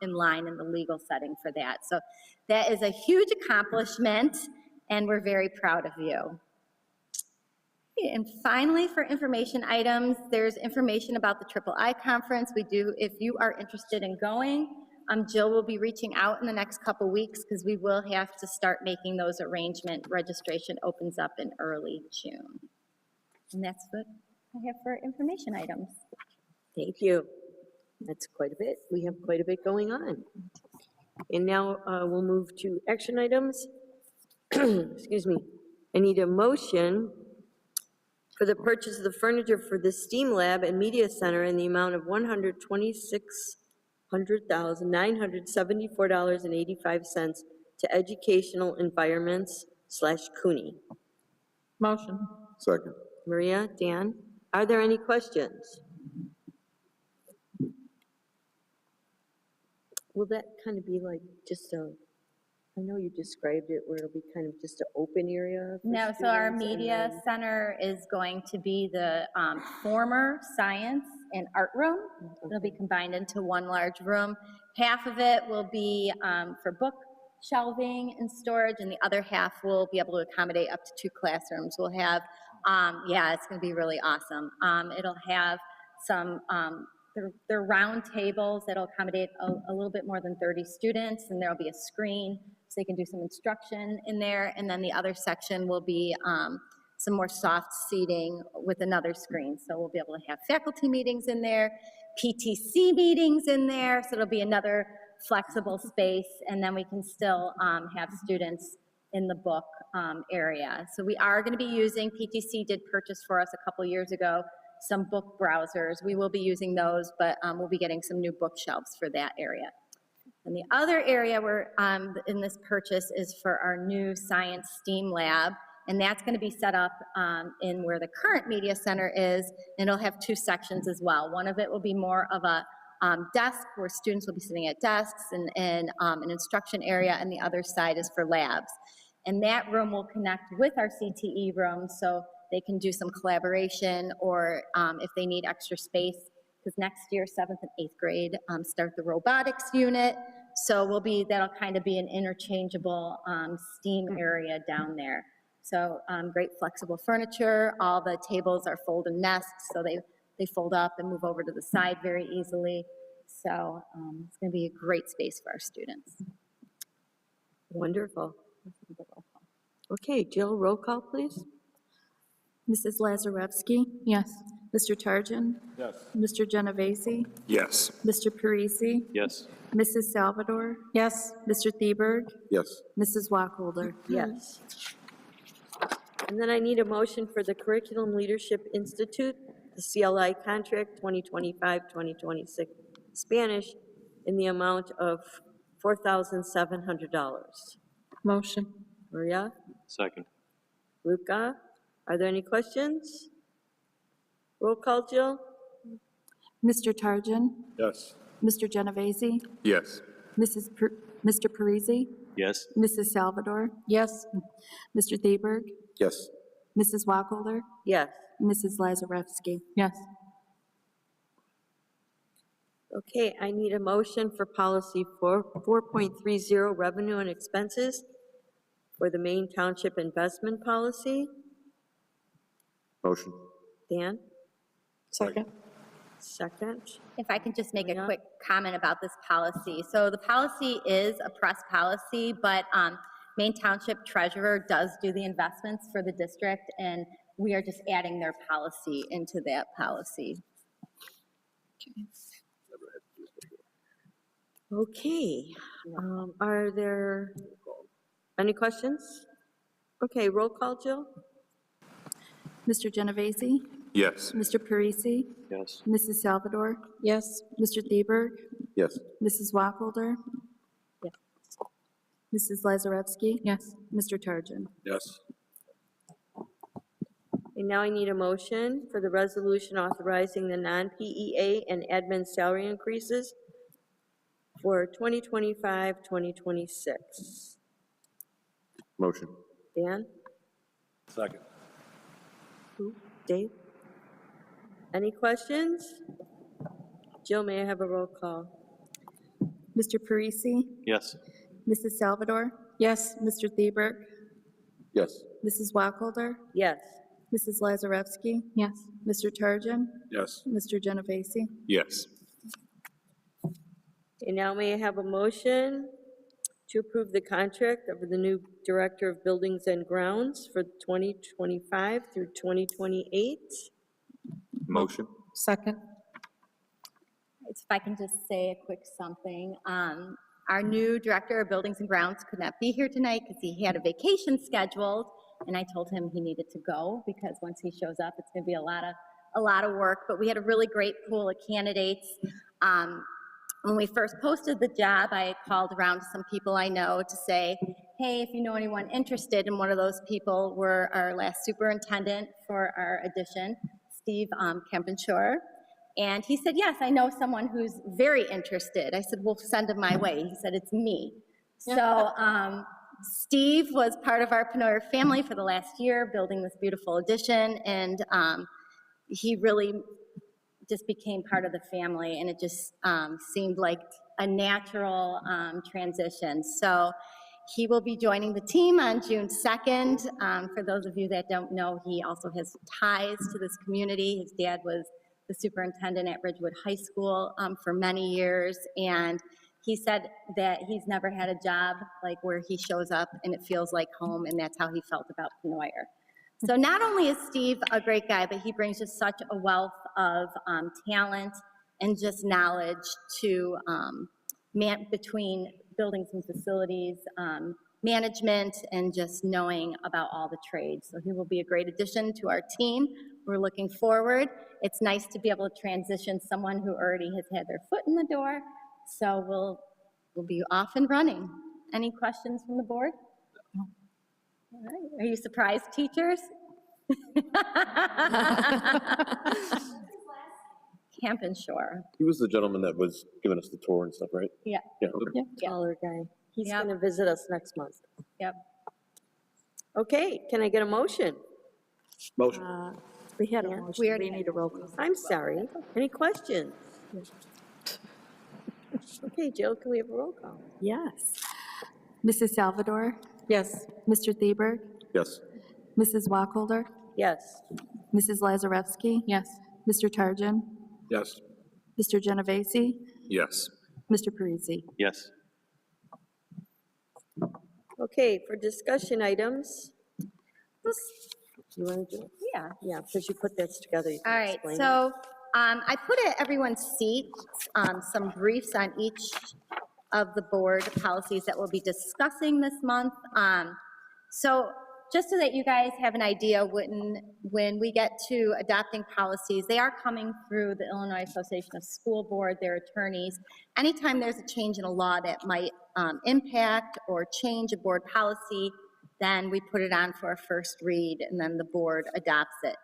line in the legal setting for that. So that is a huge accomplishment, and we're very proud of you. And finally, for information items, there's information about the Triple I Conference. We do, if you are interested in going, Jill will be reaching out in the next couple weeks, because we will have to start making those arrangements. Registration opens up in early June. And that's what I have for information items. Thank you. That's quite a bit. We have quite a bit going on. And now we'll move to action items. Excuse me. I need a motion for the purchase of the furniture for the STEAM Lab and Media Center in the amount of $126,974.85 to Educational Environments / CUNY. Motion. Second. Maria, Dan, are there any questions? Will that kind of be like just I know you described it where it'll be kind of just an open area? No, so our media center is going to be the former science and art room. It'll be combined into one large room. Half of it will be for book shelving and storage, and the other half will be able to accommodate up to 2 classrooms. We'll have, yeah, it's going to be really awesome. It'll have some, they're round tables that'll accommodate a little bit more than 30 students, and there'll be a screen so they can do some instruction in there, and then the other section will be some more soft seating with another screen. So we'll be able to have faculty meetings in there, PTC meetings in there, so it'll be another flexible space, and then we can still have students in the book area. So we are going to be using, PTC did purchase for us a couple years ago some book browsers. We will be using those, but we'll be getting some new bookshelves for that area. And the other area we're in this purchase is for our new science STEAM lab, and that's going to be set up in where the current media center is, and it'll have 2 sections as well. One of it will be more of a desk where students will be sitting at desks and an instruction area, and the other side is for labs. And that room will connect with our CTE room, so they can do some collaboration, or if they need extra space, because next year 7th and 8th grade start the robotics unit. So that'll kind of be an interchangeable STEAM area down there. So great flexible furniture. All the tables are fold and nest, so they fold up and move over to the side very easily. So it's going to be a great space for our students. Wonderful. Okay, Jill, roll call, please. Mrs. Lazarevsky? Yes. Mr. Tarjan? Yes. Mr. Genovese? Yes. Mr. Parisi? Yes. Mrs. Salvador? Yes. Mr. Thieberg? Yes. Mrs. Wacholder? Yes. And then I need a motion for the Curriculum Leadership Institute, the CLI contract 2025-2026 Spanish in the amount of $4,700. Motion. Maria, Second. Luca. Are there any questions? Roll call, Jill? Mr. Tarjan, Yes. Mr. Genovese, Yes. Mr. Parisi, Yes. Mrs. Salvador. Yes. Mr. Theberg, Yes. Mrs. Wacholder, Yes. Mrs. Lazarevsky. Yes. Okay, I need a motion for policy 4.30, revenue and expenses for the Maine Township investment policy. Motion. Dan, Second. second. If I can just make a Maria? quick comment about this policy. So the policy is a press policy, but Maine Township Treasurer does do the investments for the district, and we are just adding their policy into that policy. Okay, are there any questions? Okay, roll call, Jill? Mr. Genovese, Yes. Mr. Parisi, Yes. Mrs. Salvador. Yes. Mr. Theberg, Yes. Mrs. Wacholder. Yes. Mrs. Lazarevsky. Yes. Mr. Tarjan. Yes. And now I need a motion for the resolution authorizing the non-PEA and admin salary increases for 2025, 2026. Motion. Dan? Second. Who? Dave? Any questions? Jill, may I have a roll call? Mr. Parisi, Yes. Mrs. Salvador. Yes. Mr. Theberg, Yes. Mrs. Wacholder, Yes. Mrs. Lazarevsky, Yes. Mr. Tarjan, Yes. Mr. Genovese. Yes. And now may I have a motion to approve the contract of the new Director of Buildings and Grounds for 2025 through 2028? Motion. Second. If I can just say a quick something. Our new Director of Buildings and Grounds could not be here tonight because he had a vacation scheduled, and I told him he needed to go because once he shows up, it's going to be a lot of work. But we had a really great pool of candidates. When we first posted the job, I called around to some people I know to say, hey, if you know anyone interested, and one of those people were our last superintendent for our addition, Steve Pennoyer. And he said, yes, I know someone who's very interested. I said, well, send him my way. He said, it's me. So Steve was part of our Pennoyer family for the last year, building this beautiful addition, and he really just became part of the family, and it just seemed like a natural transition. So he will be joining the team on June 2nd. For those of you that don't know, he also has ties to this community. His dad was the superintendent at Ridgewood High School for many years, and he said that he's never had a job like where he shows up and it feels like home, and that's how he felt about Pennoyer. So not only is Steve a great guy, but he brings just such a wealth of talent and just knowledge to between buildings and facilities, management, and just knowing about all the trades. So he will be a great addition to our team. We're looking forward. It's nice to be able to transition someone who already has had their foot in the door. So we'll be off and running. Any questions from the board? All right. Are you surprised, teachers? Pennoyer. He was the gentleman that was giving us the tour and stuff, right? Yeah. Yeah. Okay. Yeah. Taller guy. He's Yep. going to visit us next month. Yep. Okay, can I get a motion? Motion. We had a Yeah. motion. We already We need a roll call. I'm sorry. Any questions? Okay, Jill, can we have a roll call? Yes. Mrs. Salvador, Yes. Mr. Theberg, Yes. Mrs. Wacholder, Yes. Mrs. Lazarevsky, Yes. Mr. Tarjan, Yes. Mr. Genovese, Yes. Mr. Parisi. Yes. Okay, for discussion items. You want to do it? Yeah. Yeah, because you put this together. You can All right, explain it. so I put at everyone's seat some briefs on each of the board policies that we'll be discussing this month. So just so that you guys have an idea, when we get to adopting policies, they are coming through the Illinois Association of School Board, their attorneys. Anytime there's a change in a law that might impact or change a board policy, then we put it on for a first read, and then the board adopts it.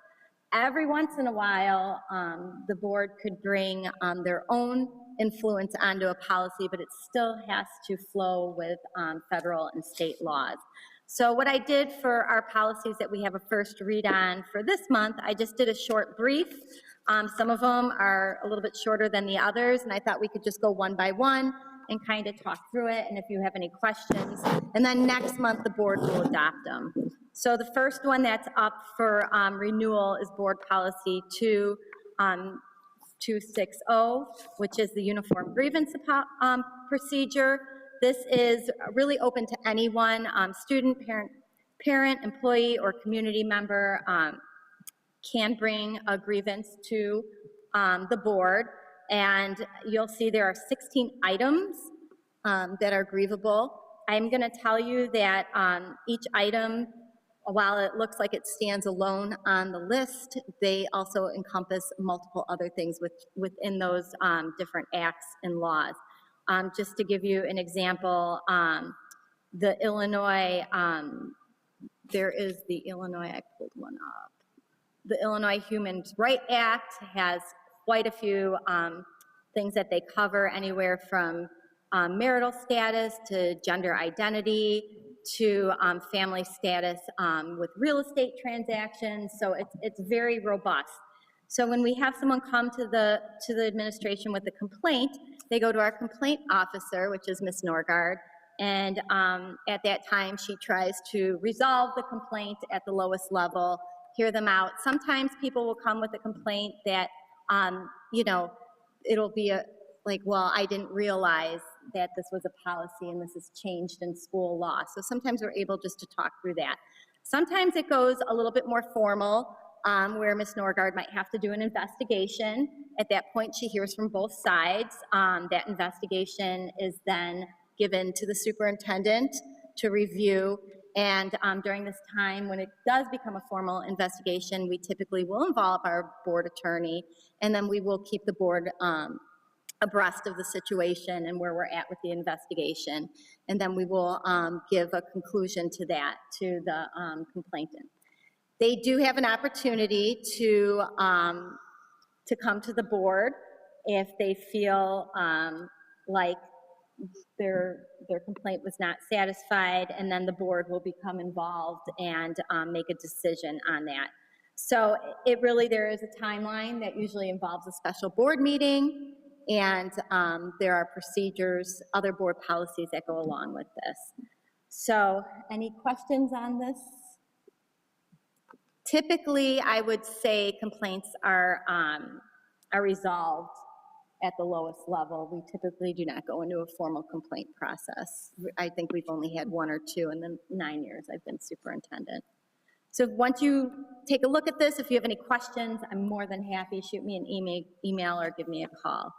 Every once in a while, the board could bring their own influence onto a policy, but it still has to flow with federal and state laws. So what I did for our policies that we have a first read on for this month, I just did a short brief. Some of them are a little bit shorter than the others, and I thought we could just go one by one and kind of talk through it, and if you have any questions. And then next month, the board will adopt them. So the first one that's up for renewal is Board Policy 260, which is the Uniform Grievance Procedure. This is really open to anyone, student, parent, employee, or community member can bring a grievance to the board. And you'll see there are 16 items that are grievable. I'm going to tell you that each item, while it looks like it stands alone on the list, they also encompass multiple other things within those different acts and laws. Just to give you an example, the Illinois, there is the Illinois, I pulled one up. The Illinois Human Rights Act has quite a few things that they cover, anywhere from marital status to gender identity to family status with real estate transactions. So it's very robust. So when we have someone come to the administration with a complaint, they go to our complaint officer, which is Ms. Norgard, and at that time she tries to resolve the complaint at the lowest level, hear them out. Sometimes people will come with a complaint that, you know, it'll be well, I didn't realize that this was a policy and this is changed in school law. So sometimes we're able just to talk through that. Sometimes it goes a little bit more formal, where Ms. Norgard might have to do an investigation. At that point, she hears from both sides. That investigation is then given to the superintendent to review. And during this time, when it does become a formal investigation, we typically will involve our board attorney, and then we will keep the board abreast of the situation and where we're at with the investigation. And then we will give a conclusion to that, to the complainant. They do have an opportunity to come to the board if they feel like their complaint was not satisfied, and then the board will become involved and make a decision on that. So there is a timeline that usually involves a special board meeting, and there are procedures, other board policies that go along with this. So any questions on this? Typically, I would say complaints are resolved at the lowest level. We typically do not go into a formal complaint process. I think we've only had one or two in the 9 years I've been superintendent. So once you take a look at this, if you have any questions, I'm more than happy. Shoot me an email or give me a call.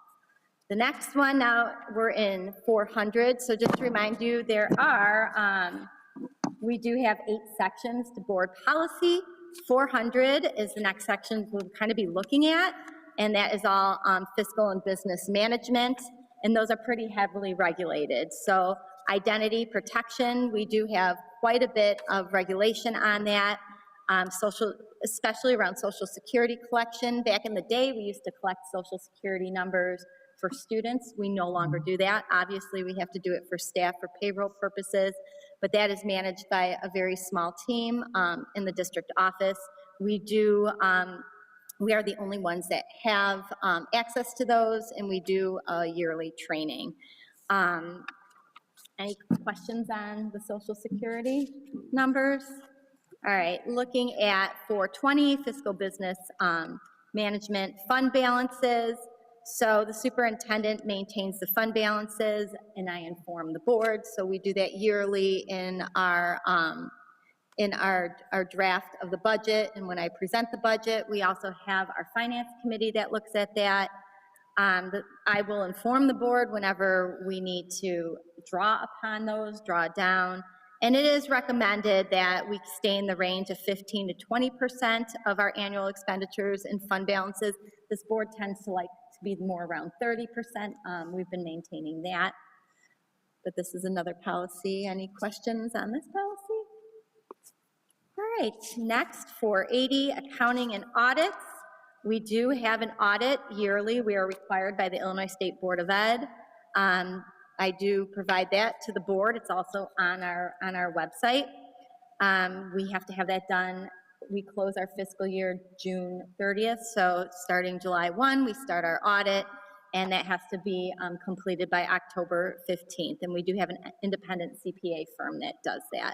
The next one, now we're in 400. So just to remind you, we do have 8 sections to board policy. 400 is the next section we'll kind of be looking at, and that is all fiscal and business management, and those are pretty heavily regulated. So identity protection, we do have quite a bit of regulation on that, especially around Social Security collection. Back in the day, we used to collect Social Security numbers for students. We no longer do that. Obviously, we have to do it for staff for payroll purposes, but that is managed by a very small team in the district office. We are the only ones that have access to those, and we do a yearly training. Any questions on the Social Security numbers? All right, looking at 420, fiscal business management fund balances. So the superintendent maintains the fund balances, and I inform the board. So we do that yearly in our draft of the budget, and when I present the budget, we also have our finance committee that looks at that. I will inform the board whenever we need to draw upon those, draw down, and it is recommended that we stay in the range of 15 to 20% of our annual expenditures in fund balances. This board tends to like to be more around 30%. We've been maintaining that, but this is another policy. Any questions on this policy? All right, next for 80, accounting and audits. We do have an audit yearly. We are required by the Illinois State Board of Ed. I do provide that to the board. It's also on our website. We have to have that done. We close our fiscal year June 30th, so starting July 1, we start our audit, and that has to be completed by October 15th. And we do have an independent CPA firm that does that.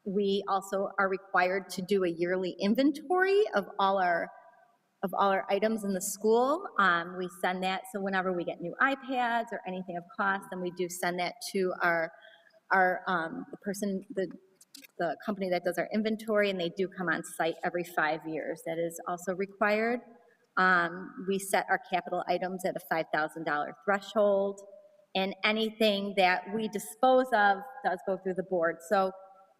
We also are required to do a yearly inventory of all our items in the school. We send that, so whenever we get new iPads or anything of cost, then we do send that to the company that does our inventory, and they do come on site every 5 years. That is also required. We set our capital items at a $5,000 threshold, and anything that we dispose of does go through the board. So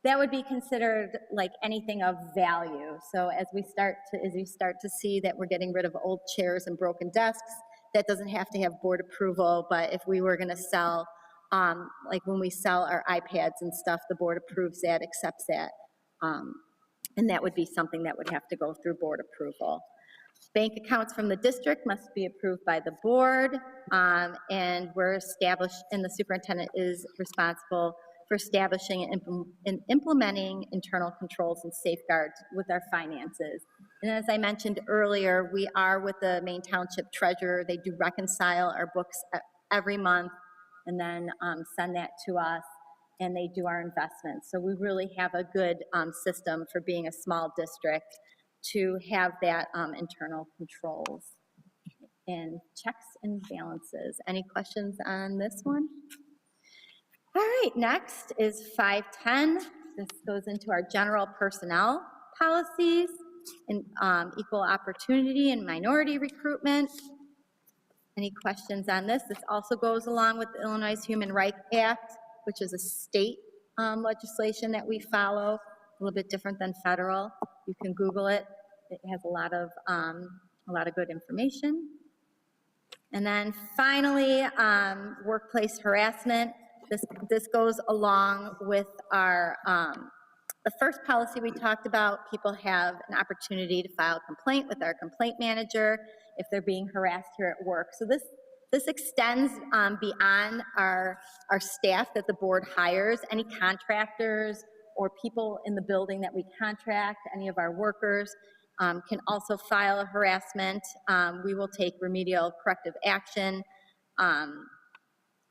that would be considered like anything of value. So as you start to see that we're getting rid of old chairs and broken desks, that doesn't have to have board approval, but if we were gonna sell, like when we sell our iPads and stuff, the board approves that, accepts that, and that would be something that would have to go through board approval. Bank accounts from the district must be approved by the board, and we're established, and the superintendent is responsible for establishing and implementing internal controls and safeguards with our finances. And as I mentioned earlier, we are with the Maine Township Treasurer. They do reconcile our books every month and then send that to us, and they do our investments. So we really have a good system for being a small district to have that internal controls and checks and balances. Any questions on this one? All right, next is 510. This goes into our general personnel policies and equal opportunity and minority recruitment. Any questions on this? This also goes along with the Illinois Human Rights Act, which is a state legislation that we follow, a little bit different than federal. You can Google it. It has a lot of good information. And then finally, workplace harassment. This goes along with our, the first policy we talked about. People have an opportunity to file a complaint with our complaint manager if they're being harassed here at work. So this extends beyond our staff that the board hires. Any contractors or people in the building that we contract, any of our workers, can also file a harassment. We will take remedial corrective action.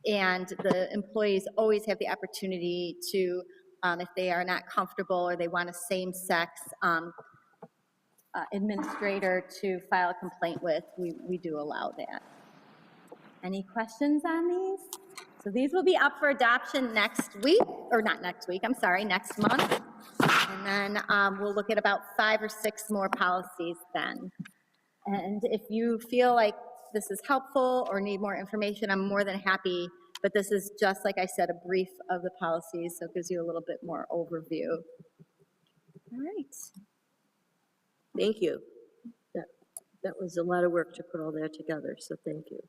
And the employees always have the opportunity to, if they are not comfortable or they want a same-sex administrator to file a complaint with, we do allow that. Any questions on these? So these will be up for adoption next week, or not next week, I'm sorry, next month. And then we'll look at about 5 or 6 more policies then. And if you feel like this is helpful or need more information, I'm more than happy, but this is just, like I said, a brief of the policies, so it gives you a little bit more overview. All right. Thank you. That was a lot of work to put all that together, so thank you.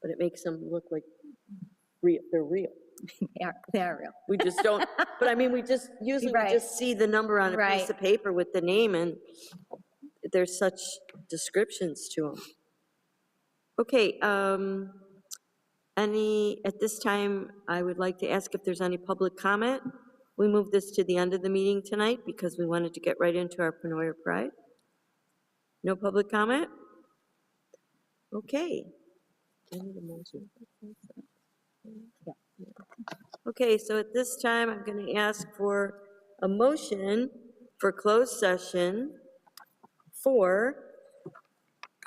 But it makes them look like they're real. They are real. We just don't, but I mean, we usually Right. just see the number on a Right. piece of paper with the name, and there's such descriptions to them. Okay, at this time, I would like to ask if there's any public comment. We moved this to the end of the meeting tonight because we wanted to get right into our Pennoyer Pride. No public comment? Okay. I need a motion. Okay, so at this time, I'm going to ask for a motion for closed session for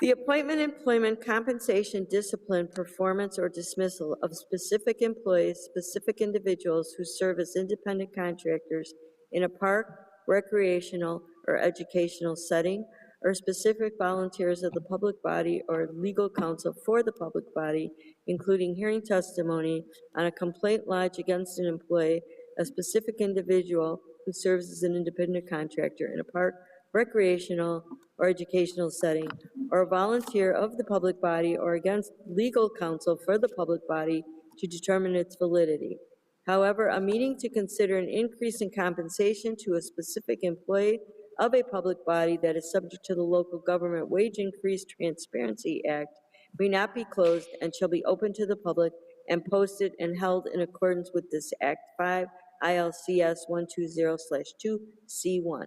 the appointment, employment, compensation, discipline, performance, or dismissal of specific employees, specific individuals who serve as independent contractors in a park, recreational, or educational setting, or specific volunteers of the public body or legal counsel for the public body, including hearing testimony on a complaint lodged against an employee, a specific individual who serves as an independent contractor in a park, recreational, or educational setting, or a volunteer of the public body or against legal counsel for the public body to determine its validity. However, a meeting to consider an increase in compensation to a specific employee of a public body that is subject to the Local Government Wage Increase Transparency Act may not be closed and shall be open to the public and posted and held in accordance with this Act 5 ILCS 120/2C1.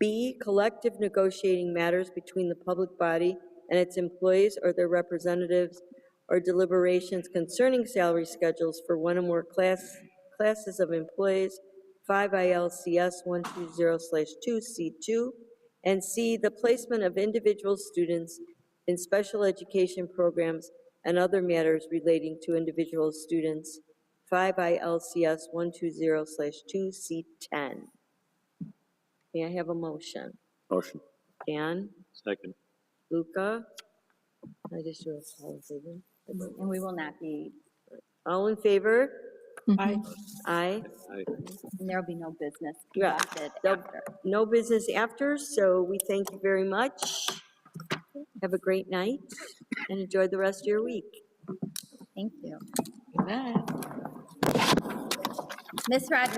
B, collective negotiating matters between the public body and its employees or their representatives, or deliberations concerning salary schedules for one or more classes of employees, 5 ILCS 120/2C2, and C, the placement of individual students in special education programs and other matters relating to individual students, 5 ILCS 120/2C10. May I have a motion? Motion. Dan? Second. Luca? I just do a all in favor? And we will not be, All in favor? Aye. Aye. and there will be no business Yeah. conducted There'll- after. No business after, so we thank you very much. Have a great night and enjoy the rest of your week. Thank you. Good night. Ms. Rodriguez?